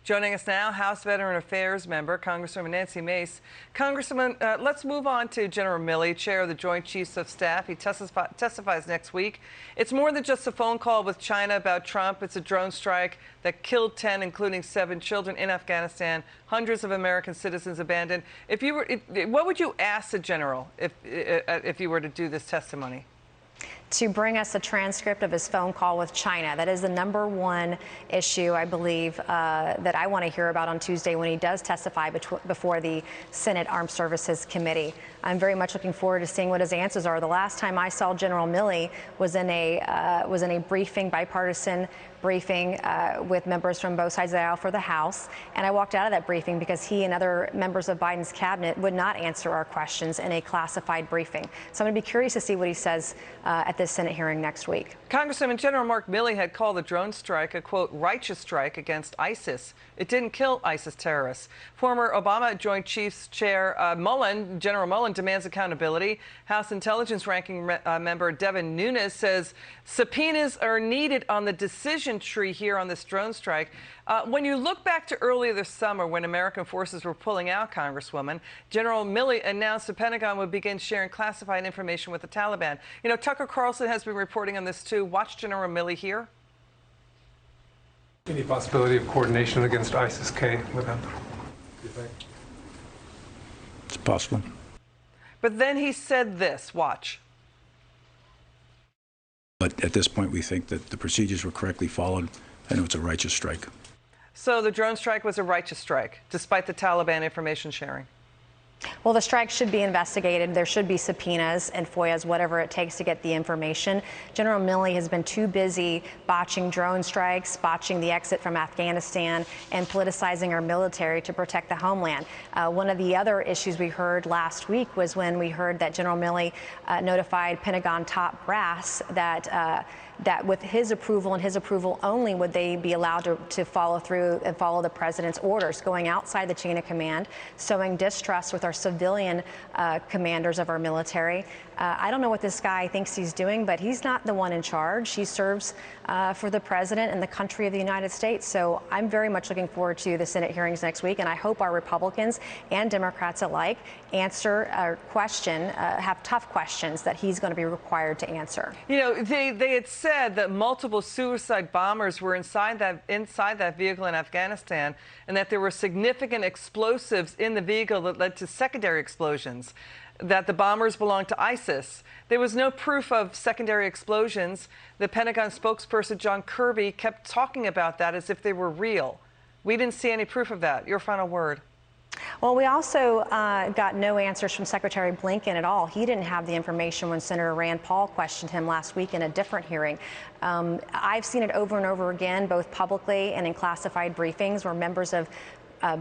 Joining us now, House Veteran Affairs member, Congresswoman Nancy Mace. Congresswoman, let's move on to General Milley, chair of the Joint Chiefs of Staff. He testifies next week. It's more than just a phone call with China about Trump. It's a drone strike that killed 10, including 7 children in Afghanistan, hundreds of American citizens abandoned. What would you ask the general if you were to do this testimony? To bring us a transcript of his phone call with China. That is the #1 issue, I believe, that I want to hear about on Tuesday when he does testify before the Senate Armed Services Committee. I'm very much looking forward to seeing what his answers are. The last time I saw General Milley was in a briefing, bipartisan briefing with members from both sides of the aisle for the House, and I walked out of that briefing because he and other members of Biden's cabinet would not answer our questions in a classified briefing. So I'm going to be curious to see what he says at this Senate hearing next week. Congressman, General Mark Milley had called the drone strike a, quote, righteous strike against ISIS. It didn't kill ISIS terrorists. Former Obama Joint Chiefs Chair General Mullen, demands accountability. House Intelligence Ranking member Devin Nunes says subpoenas are needed on the decision tree here on this drone strike. When you look back to earlier this summer when American forces were pulling out, Congresswoman, General Milley announced the Pentagon would begin sharing classified information with the Taliban. You know, Tucker Carlson has been reporting on this too. Watch General Milley here. Any possibility of coordination against ISIS-K with them? Do you think? It's possible. But then he said this, watch. But at this point, we think that the procedures were correctly followed, and it was a righteous strike. So the drone strike was a righteous strike, despite the Taliban information sharing? Well, the strike should be investigated. There should be subpoenas and FOIAs, whatever it takes to get the information. General Milley has been too busy botching drone strikes, botching the exit from Afghanistan, and politicizing our military to protect the homeland. One of the other issues we heard last week was when we heard that General Milley notified Pentagon top brass that with his approval and his approval only would they be allowed to follow through and follow the president's orders, going outside the chain of command, sowing distrust with our civilian commanders of our military. I don't know what this guy thinks he's doing, but he's not the one in charge. He serves for the president and the country of the United States. So I'm very much looking forward to the Senate hearings next week, and I hope our Republicans and Democrats alike answer a question, have tough questions that he's going to be required to answer. You know, they had said that multiple suicide bombers were inside that vehicle in Afghanistan, and that there were significant explosives in the vehicle that led to secondary explosions, that the bombers belonged to ISIS. There was no proof of secondary explosions. The Pentagon spokesperson, John Kirby, kept talking about that as if they were real. We didn't see any proof of that. Your final word. Well, we also got no answers from Secretary Blinken at all. He didn't have the information when Senator Rand Paul questioned him last week in a different hearing. I've seen it over and over again, both publicly and in classified briefings, where members of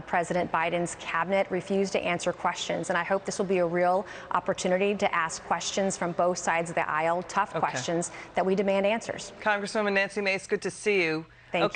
President Biden's cabinet refuse to answer questions. And I hope this will be a real opportunity to ask questions from both sides of the aisle, tough questions that we demand answers. Congresswoman Nancy Mace, good to see you. Thank you.